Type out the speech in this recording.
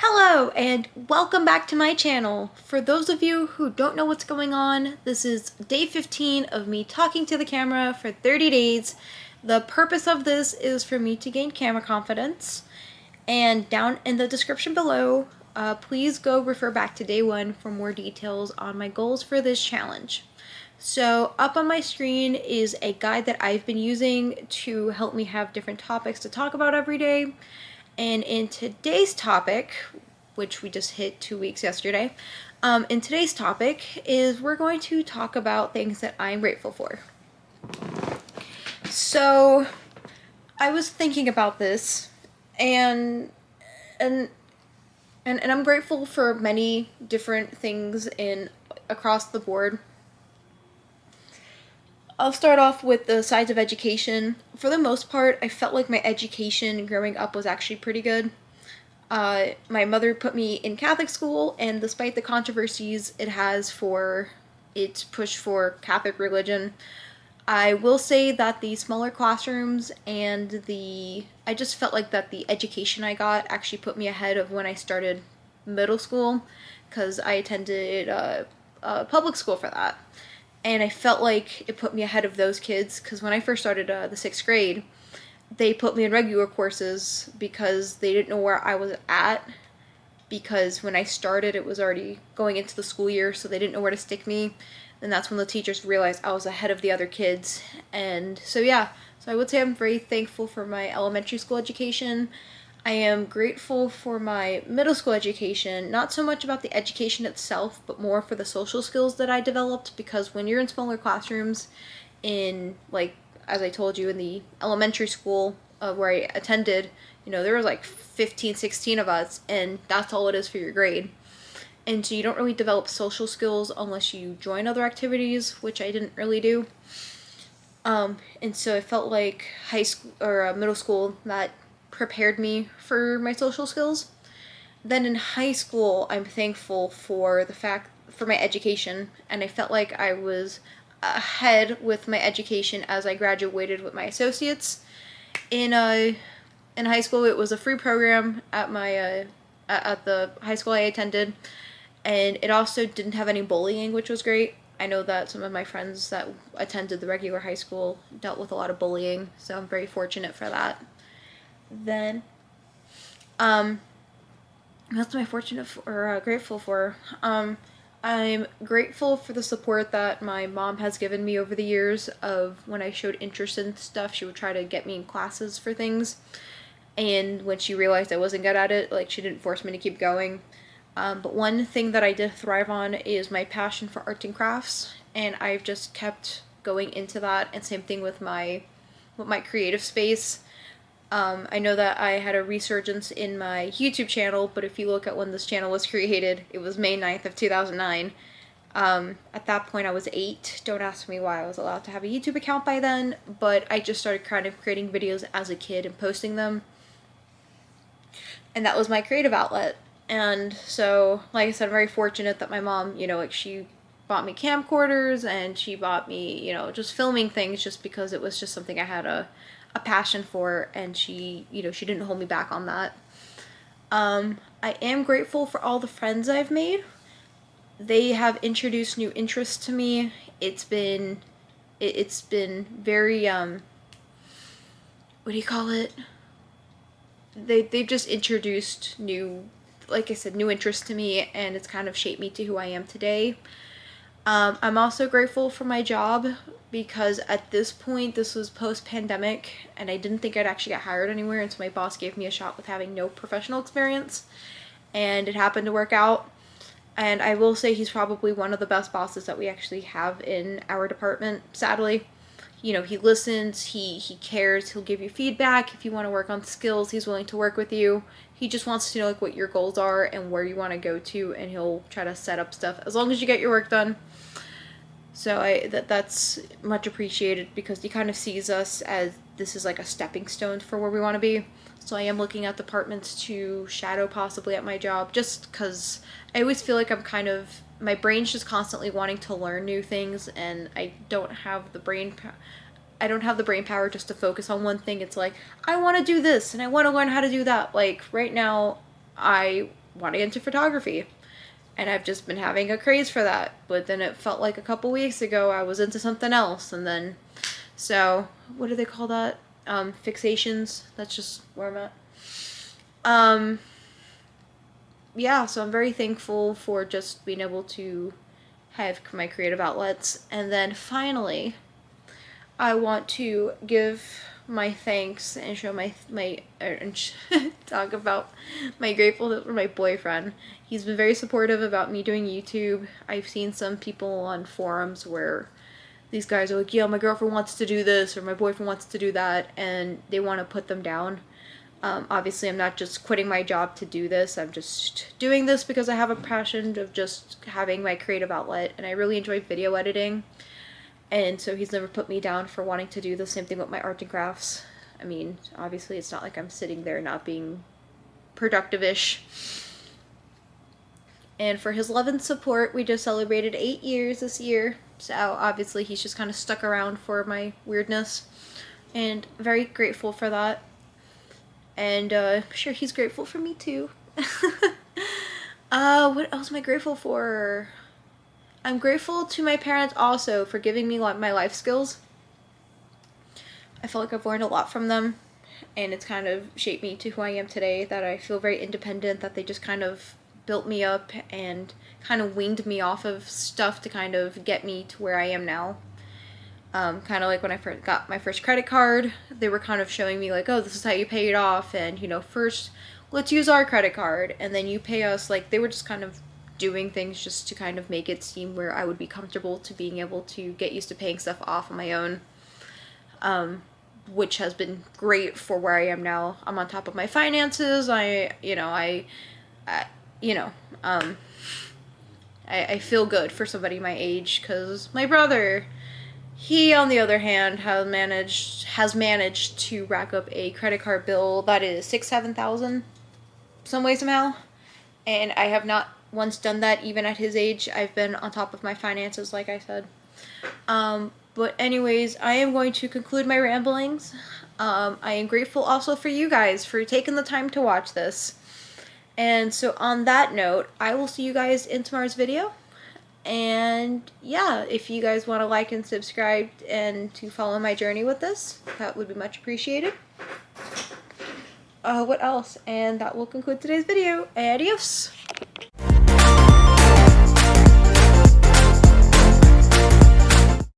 Hello and welcome back to my channel. For those of you who don't know what's going on, this is day 15 of me talking to the camera for 30 days. The purpose of this is for me to gain camera confidence, and down in the description below, please go refer back to day 1 for more details on my goals for this challenge. So up on my screen is a guide that I've been using to help me have different topics to talk about every day. And in today's topic, which we just hit 2 weeks yesterday, in today's topic is we're going to talk about things that I'm grateful for. So I was thinking about this, and I'm grateful for many different things across the board. I'll start off with the sides of education. For the most part, I felt like my education growing up was actually pretty good. My mother put me in Catholic school, and despite the controversies it has for its push for Catholic religion, I will say that the smaller classrooms and I just felt like that the education I got actually put me ahead of when I started middle school, because I attended public school for that. And I felt like it put me ahead of those kids, because when I first started the 6th grade, they put me in regular courses because they didn't know where I was at, because when I started it was already going into the school year, so they didn't know where to stick me. And that's when the teachers realized I was ahead of the other kids. And so yeah, so I would say I'm very thankful for my elementary school education. I am grateful for my middle school education, not so much about the education itself, but more for the social skills that I developed, because when you're in smaller classrooms, as I told you, in the elementary school where I attended, there was like 15, 16 of us, and that's all it is for your grade. And so you don't really develop social skills unless you join other activities, which I didn't really do. And so I felt like high school or middle school, that prepared me for my social skills. Then in high school, I'm thankful for my education, and I felt like I was ahead with my education as I graduated with my associates. In high school, it was a free program at the high school I attended, and it also didn't have any bullying, which was great. I know that some of my friends that attended the regular high school dealt with a lot of bullying, so I'm very fortunate for that. Then, that's my fortunate or grateful for. I'm grateful for the support that my mom has given me over the years. Of when I showed interest in stuff, she would try to get me in classes for things, and when she realized I wasn't good at it, she didn't force me to keep going. But one thing that I did thrive on is my passion for arts and crafts, and I've just kept going into that. And same thing with my creative space. I know that I had a resurgence in my YouTube channel, but if you look at when this channel was created, it was May 9th of 2009. At that point I was 8. Don't ask me why I was allowed to have a YouTube account by then, but I just started kind of creating videos as a kid and posting them. And that was my creative outlet. And so, like I said, I'm very fortunate that my mom, she bought me camcorders, and she bought me, just filming things, just because it was just something I had a passion for, and she didn't hold me back on that. I am grateful for all the friends I've made. They have introduced new interests to me. It's been very what do you call it? They've just introduced new, like I said, new interests to me, and it's kind of shaped me to who I am today. I'm also grateful for my job, because at this point, this was post-pandemic, and I didn't think I'd actually get hired anywhere, and so my boss gave me a shot with having no professional experience, and it happened to work out. And I will say he's probably one of the best bosses that we actually have in our department, sadly. He listens, he cares, he'll give you feedback. If you want to work on skills, he's willing to work with you. He just wants to know what your goals are and where you want to go to, and he'll try to set up stuff as long as you get your work done. So that's much appreciated, because he kind of sees us as this is like a stepping stone for where we want to be. So I am looking at departments to shadow possibly at my job, just because I always feel like my brain's just constantly wanting to learn new things, and I don't have the brain power just to focus on one thing. It's like, I want to do this, and I want to learn how to do that. Like, right now, I wanting into photography. And I've just been having a craze for that. But then it felt like a couple weeks ago I was into something else. And then, so, what do they call that? Fixations. That's just where I'm at. Yeah, so I'm very thankful for just being able to have my creative outlets. And then finally, I want to give my thanks and show and talk about my grateful for my boyfriend. He's been very supportive about me doing YouTube. I've seen some people on forums where these guys are like, yeah, my girlfriend wants to do this or my boyfriend wants to do that, and they want to put them down. Obviously, I'm not just quitting my job to do this. I'm just doing this because I have a passion of just having my creative outlet, and I really enjoy video editing. And so he's never put me down for wanting to do the same thing with my art and crafts. I mean, obviously, it's not like I'm sitting there not being productive-ish. And for his love and support, we just celebrated 8 years this year. So obviously, he's just kind of stuck around for my weirdness. And very grateful for that. And I'm sure he's grateful for me too. What else am I grateful for? I'm grateful to my parents also for giving me my life skills. I feel like I've learned a lot from them, and it's kind of shaped me to who I am today, that I feel very independent, that they just kind of built me up and kind of weaned me off of stuff to kind of get me to where I am now. Kind of like when I first got my first credit card, they were kind of showing me like, oh, this is how you pay it off, and first let's use our credit card and then you pay us. Like, they were just kind of doing things just to kind of make it seem where I would be comfortable to being able to get used to paying stuff off on my own, which has been great for where I am now. I'm on top of my finances. I feel good for somebody my age, because my brother, he, on the other hand, has managed to rack up a credit card bill that is $6,000-7,000 some way somehow, and I have not once done that. Even at his age, I've been on top of my finances, like I said. But anyways, I am going to conclude my ramblings. I am grateful also for you guys for taking the time to watch this. And so on that note, I will see you guys in tomorrow's video. And yeah, if you guys want to like and subscribe and to follow my journey with this, that would be much appreciated. What else? And that will conclude today's video. Adios!